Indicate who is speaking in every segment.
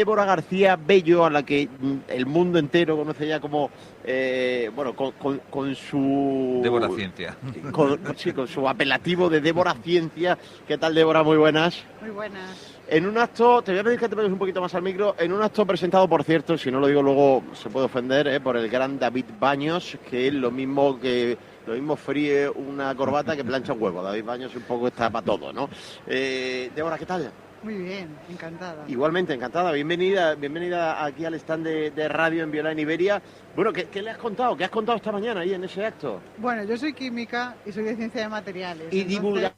Speaker 1: Débora García Bello, a la que el mundo entero conoce ya como, bueno, con
Speaker 2: Débora
Speaker 1: su...
Speaker 2: Ciencia.
Speaker 1: Sí, con su apelativo de Débora Ciencia. ¿Qué tal, Débora? Muy buenas.
Speaker 3: Muy buenas.
Speaker 1: En un acto, te voy a pedir que te pegues un poquito más al micro, en un acto presentado, por cierto, si no lo digo luego se puede ofender, por el gran David Baños, que es lo mismo fríe una corbata que plancha un huevo. David Baños un poco está para todo, ¿no? Débora, ¿qué tal?
Speaker 3: Muy bien, encantada.
Speaker 1: Igualmente, encantada. Bienvenida aquí al stand de radio en Viola en Iberia. Bueno, ¿qué le has contado? ¿Qué has contado esta mañana ahí en ese acto?
Speaker 3: Bueno, yo soy química y soy de ciencia de materiales.
Speaker 1: Y divulgadora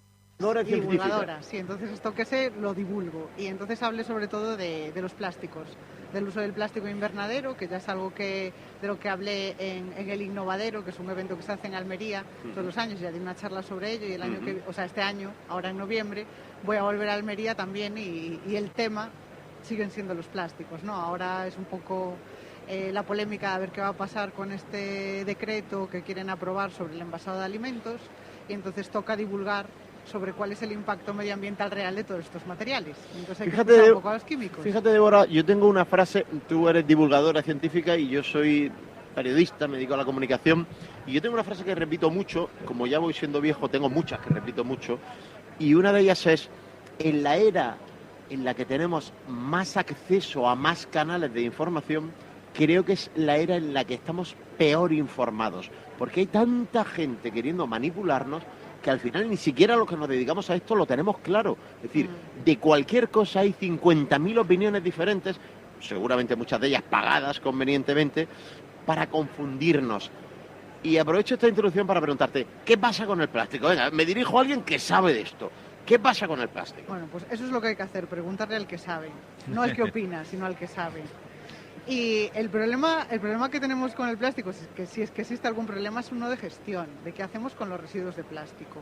Speaker 1: científica.
Speaker 3: Divulgadora, sí. Entonces esto que sé lo divulgo. Y entonces hablé sobre todo de los plásticos, del uso del plástico invernadero, que ya es algo de lo que hablé en el Innovadero, que es un evento que se hace en Almería todos los años. Ya di una charla sobre ello y el año este año, ahora en noviembre, voy a volver a Almería también y el tema siguen siendo los plásticos, ¿no? Ahora es un poco la polémica a ver qué va a pasar con este decreto que quieren aprobar sobre el envasado de alimentos, y entonces toca divulgar sobre cuál es el impacto medioambiental real de todos estos materiales. Entonces hay que escuchar un poco a los químicos.
Speaker 1: Fíjate, Débora, yo tengo una frase, tú eres divulgadora científica y yo soy periodista, me dedico a la comunicación, y yo tengo una frase que repito mucho, como ya voy siendo viejo, tengo muchas que repito mucho, y una de ellas es: en la era en la que tenemos más acceso a más canales de información, creo que es la era en la que estamos peor informados, porque hay tanta gente queriendo manipularnos que al final ni siquiera los que nos dedicamos a esto lo tenemos claro. Es decir, de cualquier cosa hay 50.000 opiniones diferentes, seguramente muchas de ellas pagadas convenientemente, para confundirnos. Y aprovecho esta introducción para preguntarte, ¿qué pasa con el plástico? Venga, me dirijo a alguien que sabe de esto. ¿Qué pasa con el plástico?
Speaker 3: Bueno, pues eso es lo que hay que hacer, preguntarle al que sabe. No al que opina, sino al que sabe. Y el problema que tenemos con el plástico, es que si es que existe algún problema, es uno de gestión, de qué hacemos con los residuos de plástico.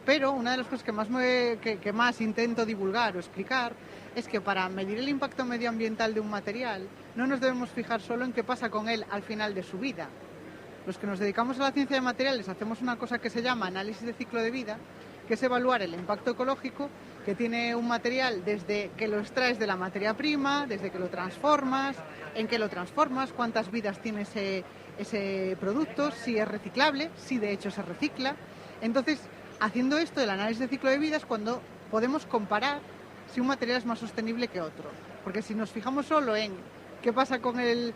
Speaker 3: Pero una de las cosas que más intento divulgar o explicar es que para medir el impacto medioambiental de un material no nos debemos fijar solo en qué pasa con él al final de su vida. Los que nos dedicamos a la ciencia de materiales hacemos una cosa que se llama análisis de ciclo de vida, que es evaluar el impacto ecológico que tiene un material desde que lo extraes de la materia prima, desde que lo transformas, en qué lo transformas, cuántas vidas tiene ese producto, si es reciclable, si de hecho se recicla. Entonces, haciendo esto del análisis de ciclo de vida es cuando podemos comparar si un material es más sostenible que otro. Porque si nos fijamos solo en qué pasa con el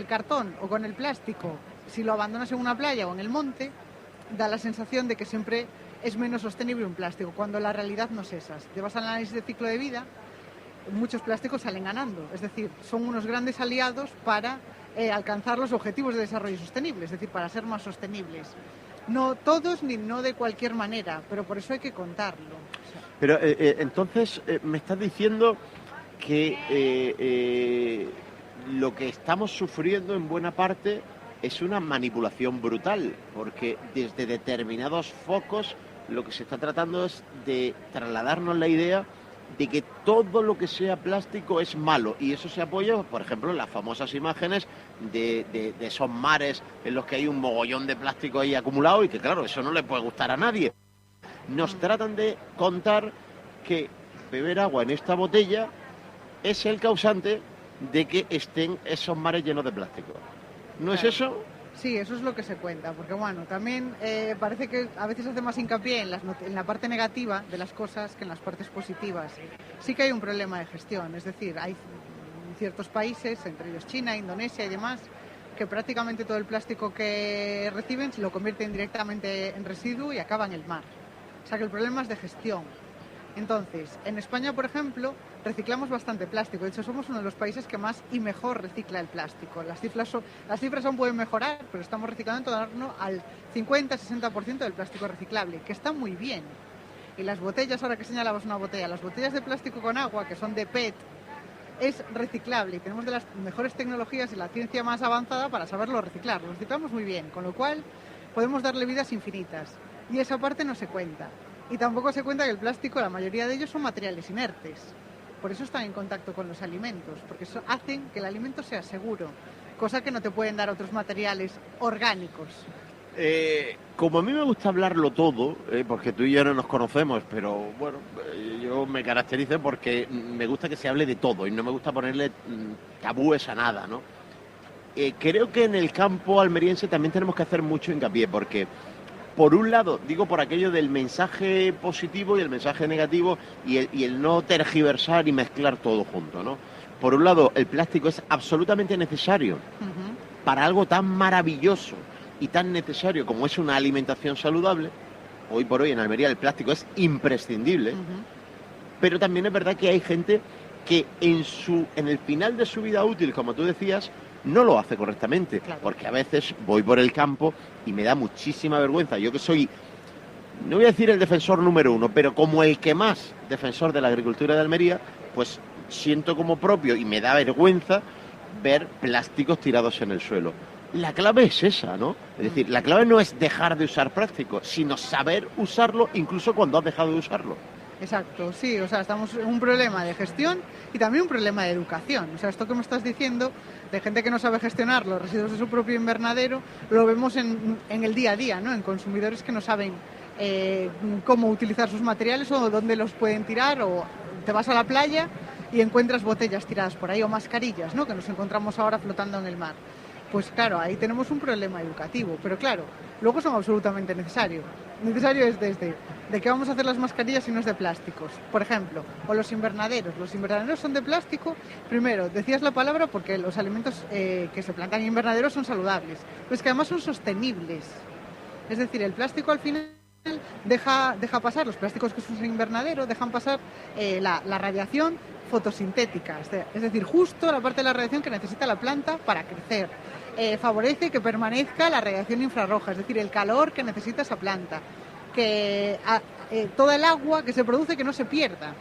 Speaker 3: cartón o con el plástico, si lo abandonas en una playa o en el monte, da la sensación de que siempre es menos sostenible un plástico, cuando la realidad no es esa. Si te vas al análisis de ciclo de vida, muchos plásticos salen ganando, es decir, son unos grandes aliados para alcanzar los objetivos de desarrollo sostenible, es decir, para ser más sostenibles. No todos ni no de cualquier manera, pero por eso hay que contarlo.
Speaker 1: Pero entonces me estás diciendo que lo que estamos sufriendo en buena parte es una manipulación brutal, porque desde determinados focos lo que se está tratando es de trasladarnos la idea de que todo lo que sea plástico es malo, y eso se apoya, por ejemplo, en las famosas imágenes de esos mares en los que hay un mogollón de plástico ahí acumulado, y que claro, eso no le puede gustar a nadie. Nos tratan de contar que beber agua en esta botella es el causante de que estén esos mares llenos de plástico. ¿No es eso?
Speaker 3: Sí, eso es lo que se cuenta, porque bueno, también parece que a veces hace más hincapié en la parte negativa de las cosas que en las partes positivas. Sí que hay un problema de gestión, es decir, hay ciertos países, entre ellos China, Indonesia y demás, que prácticamente todo el plástico que reciben lo convierten directamente en residuo y acaba en el mar. O sea que el problema es de gestión. Entonces, en España, por ejemplo, reciclamos bastante plástico. De hecho, somos uno de los países que más y mejor recicla el plástico. Las cifras aún pueden mejorar, pero estamos reciclando en torno al 50-60% del plástico reciclable, que está muy bien. Y las botellas, ahora que señalabas una botella, las botellas de plástico con agua, que son de PET, es reciclable. Y tenemos de las mejores tecnologías y la ciencia más avanzada para saberlo reciclar. Lo reciclamos muy bien, con lo cual podemos darle vidas infinitas. Y esa parte no se cuenta. Y tampoco se cuenta que el plástico, la mayoría de ellos son materiales inertes. Por eso están en contacto con los alimentos, porque eso hacen que el alimento sea seguro, cosa que no te pueden dar otros materiales orgánicos.
Speaker 1: Como a mí me gusta hablarlo todo, porque tú y yo no nos conocemos, pero bueno, yo me caracterizo porque me gusta que se hable de todo y no me gusta ponerle tabúes a nada, ¿no? Creo que en el campo almeriense también tenemos que hacer mucho hincapié, porque por un lado, digo por aquello del mensaje positivo y el mensaje negativo y el no tergiversar y mezclar todo junto, ¿no? Por un lado, el plástico es absolutamente necesario para algo tan maravilloso y tan necesario como es una alimentación saludable. Hoy por hoy en Almería el plástico es imprescindible, pero también es verdad que hay gente que en el final de su vida útil, como tú decías, no lo hace correctamente,
Speaker 3: Claro.
Speaker 1: porque a veces voy por el campo y me da muchísima vergüenza. Yo que soy, no voy a decir el defensor número uno, pero como el que más defensor de la agricultura de Almería, pues siento como propio y me da vergüenza ver plásticos tirados en el suelo. La clave es esa, ¿no? Es decir, la clave no es dejar de usar plástico, sino saber usarlo incluso cuando has dejado de usarlo.
Speaker 3: Exacto, sí, o sea, estamos en un problema de gestión y también un problema de educación. O sea, esto que me estás diciendo, de gente que no sabe gestionar los residuos de su propio invernadero, lo vemos en el día a día, ¿no? En consumidores que no saben cómo utilizar sus materiales o dónde los pueden tirar, o te vas a la playa y encuentras botellas tiradas por ahí o mascarillas, ¿no? Que nos encontramos ahora flotando en el mar. Pues claro, ahí tenemos un problema educativo, pero claro, luego son absolutamente necesarios. Necesario es desde de qué vamos a hacer las mascarillas si no es de plásticos, por ejemplo, o los invernaderos. Los invernaderos son de plástico. Primero, decías la palabra porque los alimentos que se plantan en invernaderos son saludables, pero es que además son sostenibles. Es decir, el plástico al final deja pasar, los plásticos que son en invernadero dejan pasar la radiación fotosintética, es decir, justo la parte de la radiación que necesita la planta para crecer. Favorece que permanezca la radiación infrarroja, es decir, el calor que necesita esa planta, que toda el agua que se produce que no se pierda.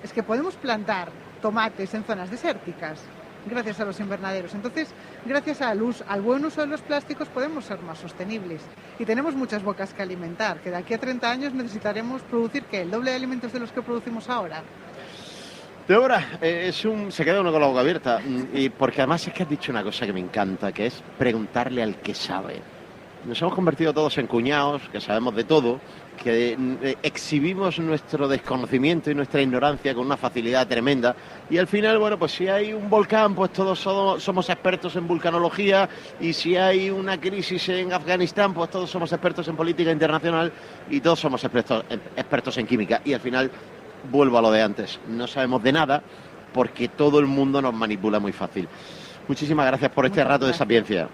Speaker 3: Es que podemos plantar tomates en zonas desérticas gracias a los invernaderos. Entonces, gracias al buen uso de los plásticos podemos ser más sostenibles y tenemos muchas bocas que alimentar, que de aquí a 30 años necesitaremos producir ¿qué? El doble de alimentos de los que producimos ahora.
Speaker 1: Débora, se queda uno con la boca abierta, y porque además es que has dicho una cosa que me encanta, que es preguntarle al que sabe. Nos hemos convertido todos en cuñados, que sabemos de todo, que exhibimos nuestro desconocimiento y nuestra ignorancia con una facilidad tremenda, y al final, bueno, pues si hay un volcán, pues todos somos expertos en vulcanología, y si hay una crisis en Afganistán, pues todos somos expertos en política internacional, y todos somos expertos en química, y al final vuelvo a lo de antes, no sabemos de nada porque todo el mundo nos manipula muy fácil. Muchísimas gracias por este rato de sapiencia.